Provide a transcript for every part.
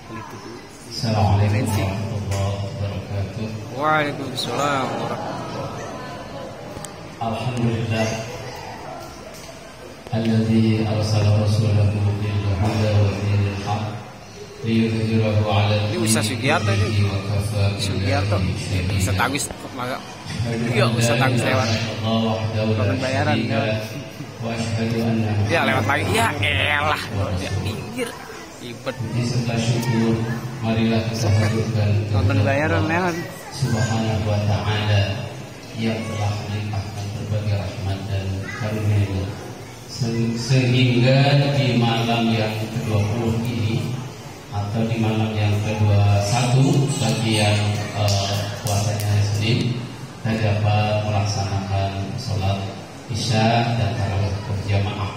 Assalamualaikum warahmatullahi wabarakatuh. Waalaikumsalam warahmatullahi wabarakatuh. Alhamdulillah alladzi arsala rasulahu bil huda wa dinil haq liyudhhirahu 'ala Ini Ustaz Sugiarto ini. Sugiarto. Ustaz Agus maka. Iya, Ustaz Agus lewat. Bukan bayaran. Ya lewat lagi. Ya elah. Ya pinggir. Ibet. Di sebelah syukur, marilah kita hadirkan Nonton bayaran lewat. Subhanahu wa ta'ala yang telah melimpahkan berbagai rahmat dan karunia sehingga di malam yang ke-20 ini atau di malam yang ke-21 bagi yang puasanya Senin kita dapat melaksanakan sholat isya dan tarawih berjamaah.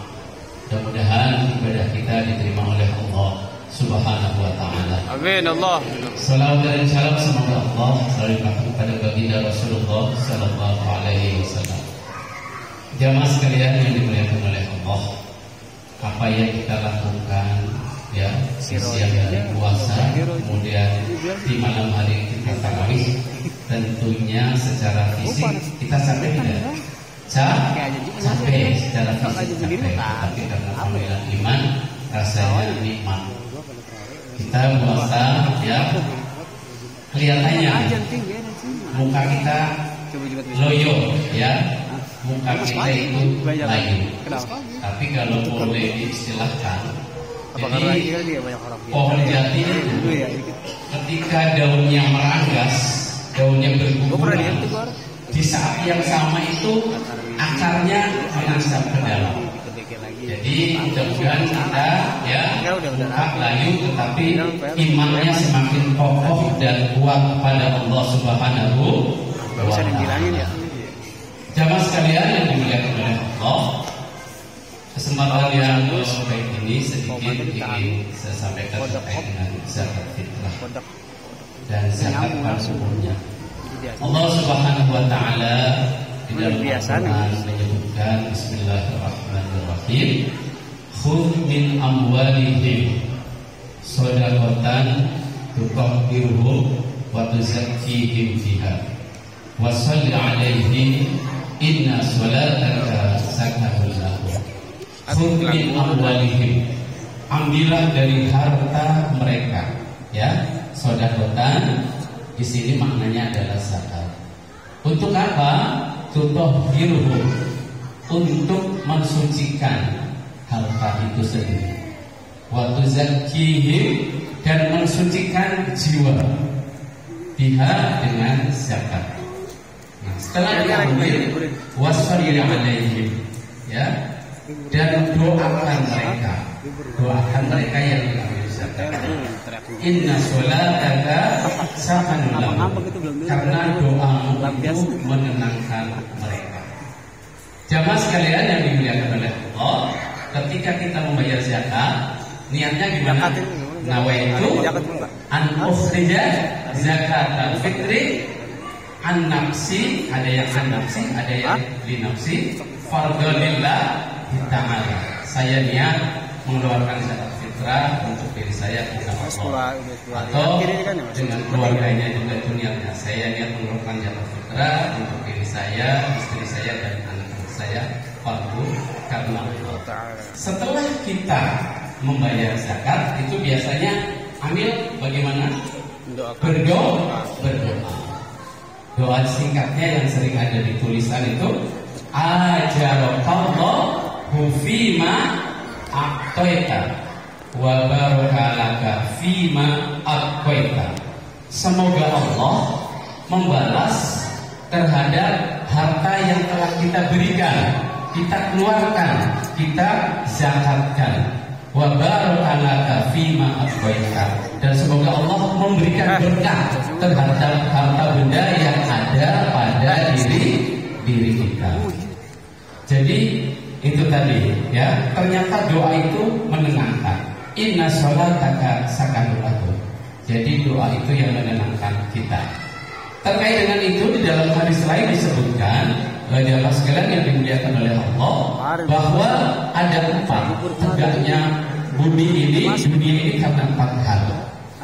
Mudah-mudahan ibadah kita diterima oleh Allah Subhanahu wa ta'ala. Amin Allah. Salawat dan salam semoga Allah selalu limpahkan kepada baginda Rasulullah sallallahu alaihi wasallam. Jamaah sekalian yang dimuliakan oleh Allah, apa yang kita lakukan ya siang hari puasa, kemudian di malam hari kita tarawih, tentunya secara fisik kita sampai tidak capek secara fisik capek, tapi karena panggilan iman rasanya nikmat. Kita puasa ya kelihatannya muka kita loyo ya, muka kita itu layu. Tapi kalau boleh diistilahkan, jadi pohon jati itu ketika daunnya meranggas, daunnya berguguran, di saat yang sama itu akarnya menasap ke dalam. Jadi mudah-mudahan kita ya muka layu tetapi imannya semakin kokoh dan kuat kepada Allah Subhanahu wa ta'ala. Jamaah sekalian yang dimuliakan oleh Allah, kesempatan yang baik ini sedikit ingin saya sampaikan terkait dengan zakat fitrah dan zakat umumnya. Allah Subhanahu wa ta'ala di dalam Al-Quran menyebutkan Bismillahirrahmanirrahim, khudh min amwalihim shadaqatan tutahhiruhum wa tuzakkihim biha wa shalli 'alaihim inna sholataka sakanun lahum. Khudh min amwalihim, ambillah dari harta mereka ya. Shadaqatan di sini maknanya adalah zakat. Untuk apa? Tutahhiruhum, untuk mensucikan harta itu sendiri. Wa tuzakkihim, dan mensucikan jiwa biha dengan zakat. Nah, setelah diambil wassalli 'alaihim ya, dan doakan mereka yang diambil zakat. Inna sholataka sakanun lahum, karena doamu itu menenangkan mereka. Jamaah sekalian yang dimuliakan oleh Allah, ketika kita membayar zakat, niatnya gimana? Nawaitu an ukhrija zakatan fitri an nafsi, ada yang an nafsi, ada yang li nafsi, fardhillah ta'ala. Saya niat mengeluarkan zakat fitrah untuk diri saya kita Allah, atau dengan keluarganya juga itu niatnya. Saya niat mengeluarkan zakat fitrah untuk diri saya, istri saya dan anak-anak saya fardu karena Allah. Setelah kita membayar zakat itu biasanya ambil bagaimana? Berdoa. Doa singkatnya yang sering ada di tulisan itu ajarakallahu fima aqtaita wa barakalaka fima aqtaita. Semoga Allah membalas terhadap harta yang telah kita berikan, kita keluarkan, kita zakatkan. Wa barakalaka fima aqtaita, dan semoga Allah memberikan berkah terhadap harta benda yang ada pada diri kita. Jadi itu tadi ya, ternyata doa itu menenangkan. Inna sholataka sakanun lahum. Jadi doa itu yang menenangkan kita. Terkait dengan itu di dalam hadis lain disebutkan, jamaah sekalian yang dimuliakan oleh Allah, bahwa ada 4 tegaknya bumi ini karena 4 hal.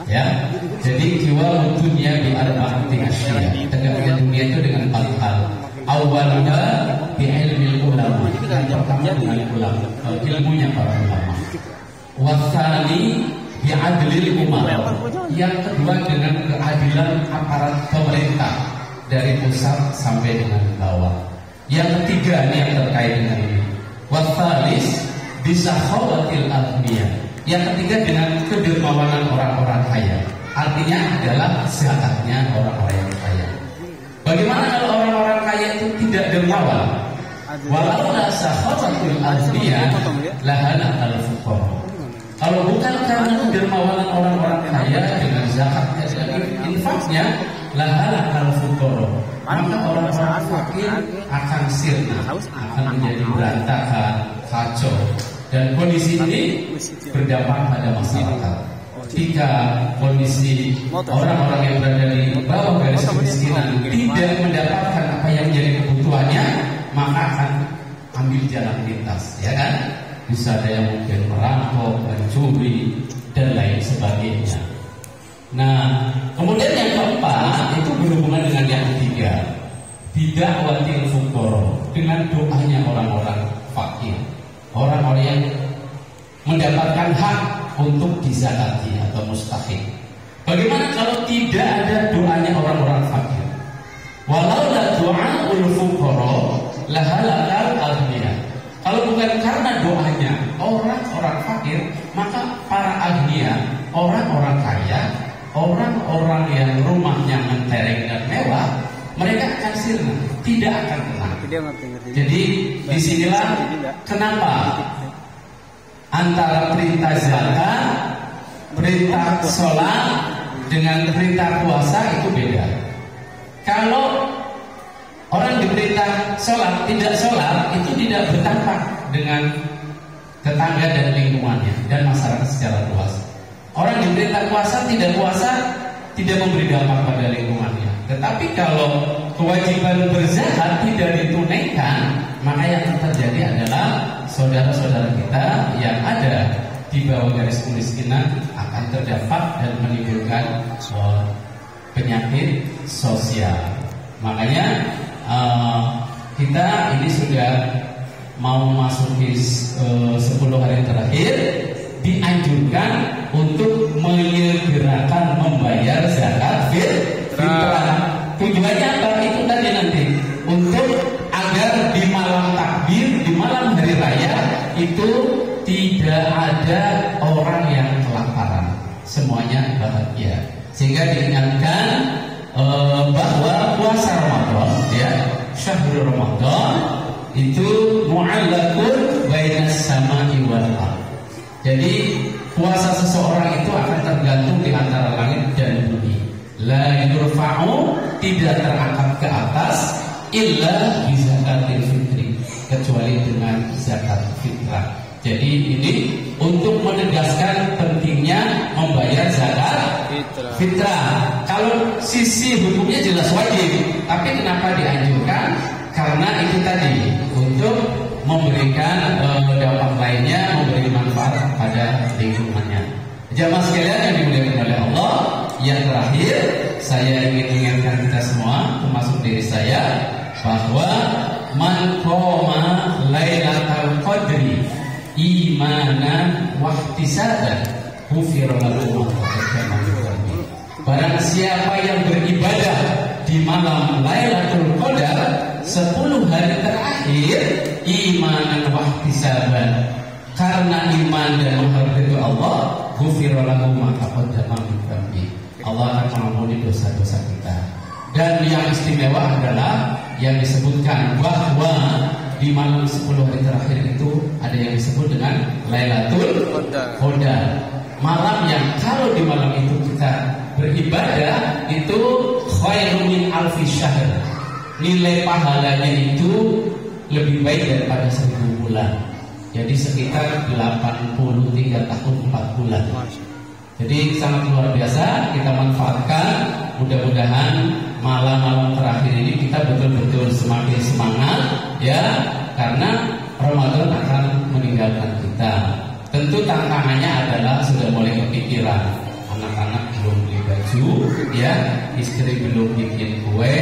Ya, jadi kiwal dunia bi arba'ati asya. Tegaknya dunia itu dengan 4 hal. Awalnya bi ilmil ulama. Pertama dengan ulama, ilmunya para ulama. Wasani bi adlil umara. Yang kedua dengan keadilan aparat pemerintah dari pusat sampai dengan bawah. Yang ketiga ini yang terkait dengan ini. Wasalis bisa khawatir agniya. Yang ketiga dengan kedermawanan orang-orang kaya. Artinya adalah zakatnya orang-orang yang kaya. Bagaimana kalau orang-orang kaya itu tidak dermawan? Walau la sakhawatil agniya lahana al-fuqara. Kalau bukan karena kedermawanan orang-orang kaya dengan zakatnya dan infaknya, lahana al-fuqara, maka orang-orang fakir akan sirna, akan menjadi berantakan, kacau. Dan kondisi ini berdampak pada masyarakat. Jika kondisi orang-orang yang berada di bawah garis kemiskinan tidak mendapatkan apa yang menjadi kebutuhannya, maka akan ambil jalan pintas, ya kan? Bisa ada yang mungkin merampok, mencuri, dan lain sebagainya. Nah, kemudian yang keempat itu berhubungan dengan yang ketiga, bid'awatil fuqara, dengan doanya orang-orang fakir, orang-orang yang mendapatkan hak untuk dizakati atau mustahik. Bagaimana kalau tidak ada doanya orang-orang fakir? Walau la du'aul fuqara lahalakal aghniya. Kalau bukan karena doanya orang-orang fakir, maka para aghniya, orang-orang kaya, orang-orang yang rumahnya mentereng dan mewah, mereka akan sirna, tidak akan tenang. Jadi disinilah kenapa antara perintah zakat, perintah sholat dengan perintah puasa itu beda. Kalau orang diperintah sholat tidak sholat, itu tidak berdampak dengan tetangga dan lingkungannya dan masyarakat secara luas. Orang diperintah puasa tidak puasa, tidak memberi dampak pada lingkungannya. Tetapi kalau kewajiban berzakat tidak ditunaikan, maka yang terjadi adalah saudara-saudara kita yang ada di bawah garis kemiskinan akan terdampak dan menimbulkan penyakit sosial. Makanya kita ini sudah mau memasuki 10 hari terakhir, dianjurkan untuk menyegerakan membayar zakat fitrah. Tujuannya apa? Itu tadi nanti untuk agar di malam takbir, di malam hari raya itu tidak ada orang yang kelaparan, semuanya bahagia. Sehingga diingatkan bahwa puasa Ramadan, ya, syahrul Ramadan itu mu'allaqun bainas sama'i wal ardh. Jadi puasa seseorang itu akan tergantung di antara langit dan bumi. La yurfa'u, tidak terangkat ke atas illa bi zakatil fitri, kecuali dengan zakat fitrah. Jadi ini untuk menegaskan pentingnya membayar zakat fitrah. Kalau sisi hukumnya jelas wajib, tapi kenapa dianjurkan? Karena itu tadi untuk memberikan dampak lainnya, memberi manfaat pada lingkungannya. Jamaah sekalian yang dimuliakan oleh Allah, yang terakhir saya ingin mengingatkan kita semua, termasuk diri saya, bahwa man qoma lailatul qadri imanan wahtisaban ghufira lahu ma taqaddama min dhanbi. Barang siapa yang beribadah di malam Lailatul Qadar 10 hari terakhir imanan wahtisaban, karena iman dan menghargai Allah, ghufira lahu ma taqaddama min dhanbi. Allah akan mengampuni dosa-dosa kita. Dan yang istimewa adalah yang disebutkan bahwa di malam 10 hari terakhir itu ada yang disebut dengan Lailatul Qadar. Malam yang kalau di malam itu kita beribadah itu khairun min alfi syahr. Nilai pahalanya itu lebih baik daripada 1000 bulan. Jadi sekitar 83 tahun 4 bulan. Jadi sangat luar biasa, kita manfaatkan. Mudah-mudahan malam-malam terakhir ini kita betul-betul semakin semangat, ya, karena Ramadan akan meninggalkan kita. Tentu tantangannya adalah sudah mulai kepikiran anak-anak ya, istri belum bikin kue,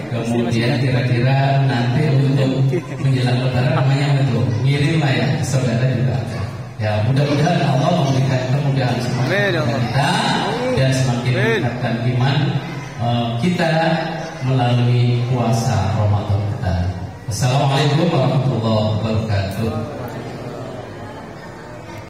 kemudian kira-kira nanti untuk menjelang lebaran namanya itu ngirim lah ya, saudara juga ada. Ya, mudah-mudahan Allah memberikan kemudahan semakin kita dan semakin meningkatkan iman kita melalui puasa Ramadan kita. Assalamualaikum warahmatullahi wabarakatuh.